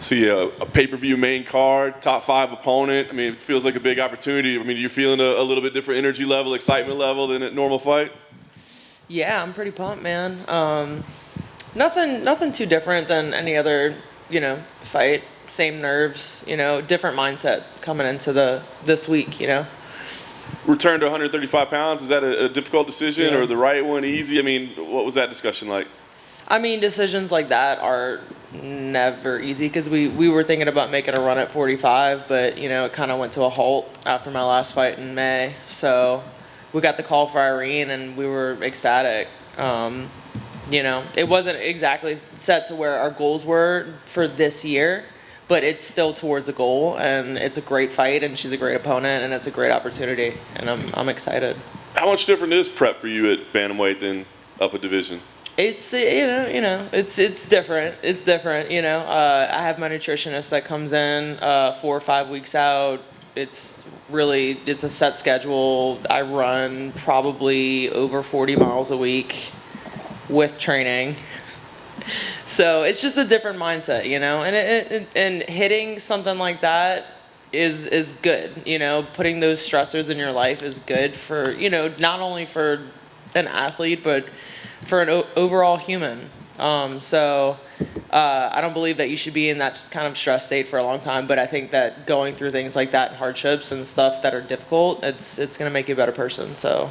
See a pay-per-view main card, top 5 opponent. I mean, it feels like a big opportunity. I mean, you're feeling a little bit different energy level, excitement level than a normal fight? Yeah, I'm pretty pumped, man. Nothing too different than any other, fight. Same nerves, different mindset coming into this week, Return to 135 pounds, is that a difficult decision Yeah. or the right one, easy? I mean, what was that discussion like? I mean, decisions like that are never easy because we were thinking about making a run at 45, but, it kind of went to a halt after my last fight in May. So we got the call for Irene, and we were ecstatic. It wasn't exactly set to where our goals were for this year, but it's still towards a goal, and it's a great fight, and she's a great opponent, and it's a great opportunity, and I'm excited. How much different is prep for you at bantamweight than up a division? It's it's different. It's different. I have my nutritionist that comes in 4 or 5 weeks out. It's a set schedule. I run probably over 40 miles a week with training. So it's just a different mindset, and hitting something like that is good. Putting those stressors in your life is good for, not only for an athlete, but for an overall human. I don't believe that you should be in that kind of stress state for a long time, but I think that going through things like that, hardships and stuff that are difficult, it's going to make you a better person. So,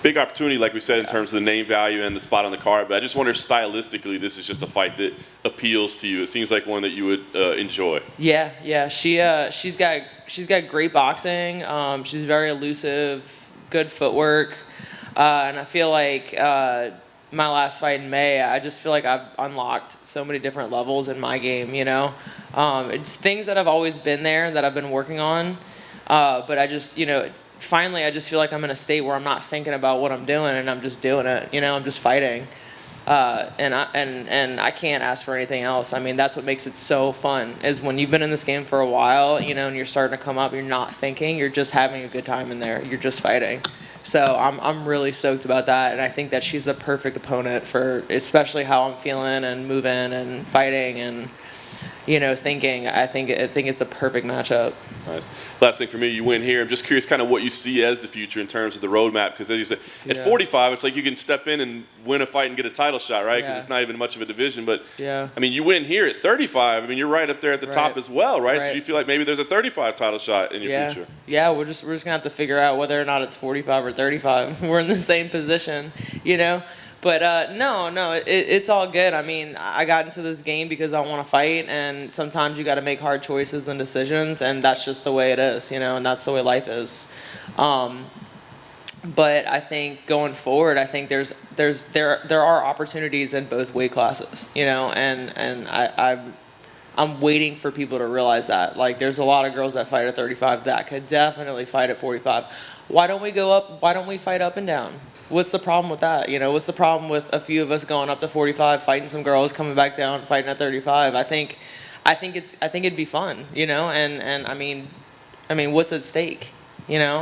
Big opportunity, like we said, in terms of the name value and the spot on the card. But I just wonder, stylistically, this is just a fight that appeals to you. It seems like one that you would enjoy. Yeah. She's got great boxing. She's very elusive, good footwork, and I feel like my last fight in May, I just feel like I've unlocked so many different levels in my game. It's things that have always been there that I've been working on, but I just finally, I just feel like I'm in a state where I'm not thinking about what I'm doing, and I'm just doing it. I'm just fighting, and I can't ask for anything else. I mean, that's what makes it so fun. Is when you've been in this game for a while, and you're starting to come up. You're not thinking. You're just having a good time in there. You're just fighting. So I'm really stoked about that, and I think that she's a perfect opponent for especially how I'm feeling and moving and fighting and thinking. I think it's a perfect matchup. Nice. Last thing for me, you win here. I'm just curious kind of what you see as the future in terms of the roadmap, because as you said, at 45, it's like you can step in and win a fight and get a title shot, right? Because it's not even much of a division. But, I mean, you win here at 35. I mean, you're right up there at the top as well, right? So do you feel like maybe there's a 35 title shot in your future? Yeah, we're just going to have to figure out whether or not it's 45 or 35. We're in the same position, But no, it's all good. I mean, I got into this game because I want to fight, and sometimes you got to make hard choices and decisions, and that's just the way it is, and that's the way life is. But I think going forward, I think there are opportunities in both weight classes, and I'm waiting for people to realize that. Like, there's a lot of girls that fight at 35 that could definitely fight at 45. Why don't we go up? Why don't we fight up and down? What's the problem with that? What's the problem with a few of us going up to 45, fighting some girls, coming back down, fighting at 35? I think it'd be fun, and I mean, what's at stake,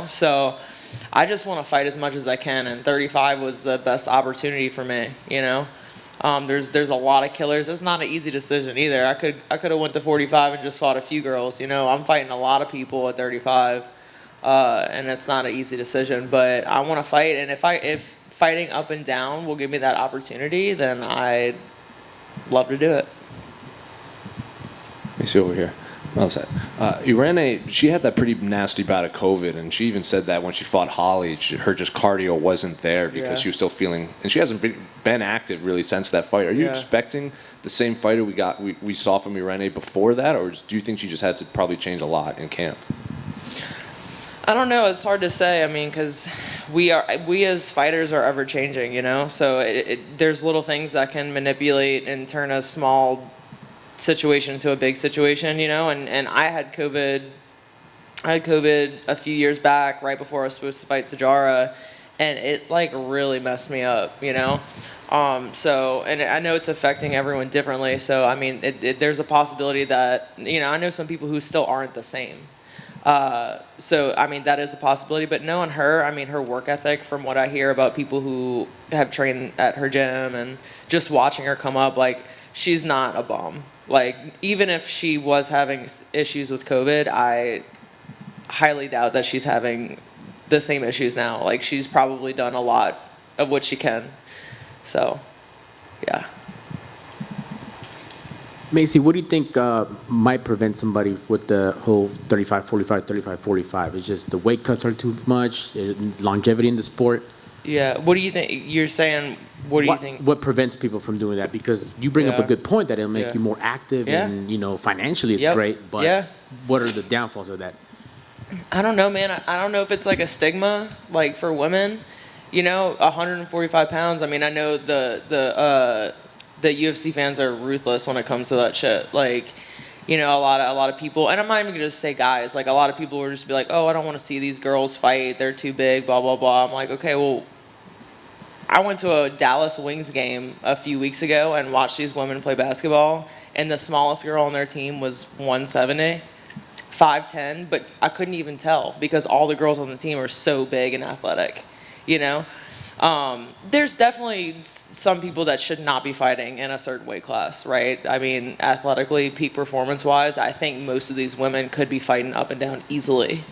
So I just want to fight as much as I can, and 35 was the best opportunity for me, There's a lot of killers. It's not an easy decision either. I could have went to 45 and just fought a few girls, I'm fighting a lot of people at 35. And it's not an easy decision, but I want to fight. And if fighting up and down will give me that opportunity, then I'd love to do it. Let me see over here. Well said. Irene, she had that pretty nasty bout of COVID, and she even said that when she fought Holly, her just cardio wasn't there because she was still feeling, and she hasn't been active really since that fight. Are you expecting the same fighter we saw from Irene before that, or do you think she just had to probably change a lot in camp? I don't know. It's hard to say. I mean, because we as fighters are ever changing, So there's little things that can manipulate and turn a small situation into a big situation, And I had COVID. A few years back, right before I was supposed to fight Sajara, and it really messed me up, So, and I know it's affecting everyone differently. So, I mean, there's a possibility that I know some people who still aren't the same. So, I mean, that is a possibility. But knowing her, I mean, her work ethic, from what I hear about people who have trained at her gym and just watching her come up, like, she's not a bum. Like, even if she was having issues with COVID, I highly doubt that she's having the same issues now. Like, she's probably done a lot of what she can. So, yeah. Macy, what do you think might prevent somebody with the whole 35-45, 35-45? It's just the weight cuts are too much, longevity in the sport? Yeah. What do you think? You're saying, what do you think? What prevents people from doing that? Because you bring up a good point that it'll make you more active and, you know, financially it's great, but what are the downfalls of that? I don't know, man. I don't know if it's like a stigma, like for women, you know, 145 pounds. I mean, I know the UFC fans are ruthless when it comes to that shit. Like, you know, a lot of people, and I'm not even gonna just say guys. Like, a lot of people will just be like, "Oh, I don't want to see these girls fight. They're too big." Blah blah blah. I'm like, okay, well, I went to a Dallas Wings game a few weeks ago and watched these women play basketball, and the smallest girl on their team was 170, 5'10", but I couldn't even tell because all the girls on the team are so big and athletic, you know. There's definitely some people that should not be fighting in a certain weight class, right? I mean, athletically, peak performance-wise, I think most of these women could be fighting up and down easily,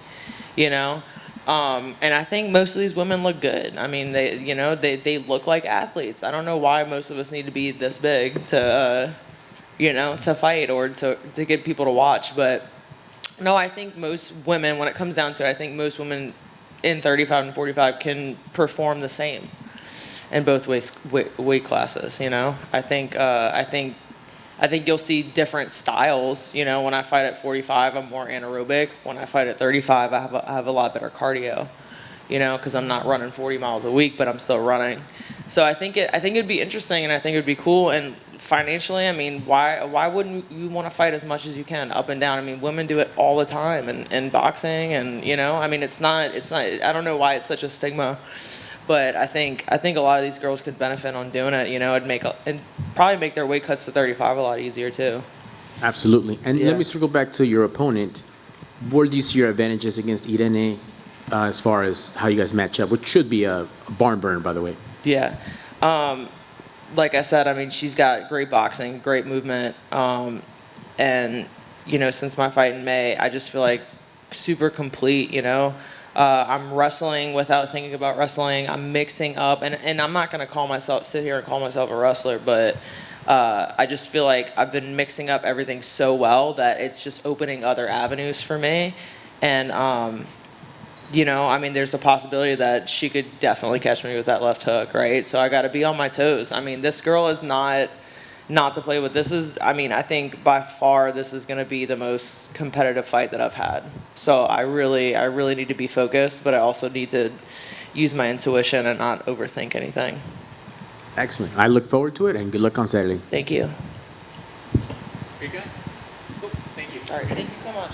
you know? And I think most of these women look good. I mean, they look like athletes. I don't know why most of us need to be this big to, to fight or to get people to watch. But no, I think most women, when it comes down to it, I think most women in 35 and 45 can perform the same in both weight classes. You know, I think you'll see different styles. You know, when I fight at 45, I'm more anaerobic. When I fight at 35, I have a lot better cardio. You know, because I'm not running 40 miles a week, but I'm still running. So I think it'd be interesting, and I think it'd be cool. And financially, I mean, why wouldn't you want to fight as much as you can, up and down? I mean, women do it all the time in boxing, and you know, I mean, it's not. I don't know why it's such a stigma, but I think a lot of these girls could benefit on doing it. You know, it'd probably make their weight cuts to 35 a lot easier too. Absolutely. And let me circle back to your opponent. Where do you see your advantages against Irene? As far as how you guys match up, which should be a barn burner, by the way. Yeah. Like I said, I mean, she's got great boxing, great movement. And, you know, since my fight in May, I just feel like super complete, you know. I'm wrestling without thinking about wrestling. I'm mixing up. And I'm not going to sit here and call myself a wrestler, but I just feel like I've been mixing up everything so well that it's just opening other avenues for me. And, you know, I mean, there's a possibility that she could definitely catch me with that left hook, right? So I got to be on my toes. I mean, this girl is not to play with. This is, I mean, I think by far this is going to be the most competitive fight that I've had. So I really need to be focused, but I also need to use my intuition and not overthink anything. Excellent. I look forward to it, and good luck on Saturday. Thank you. Hey guys. Cool. Thank you. All right. Thank you so much.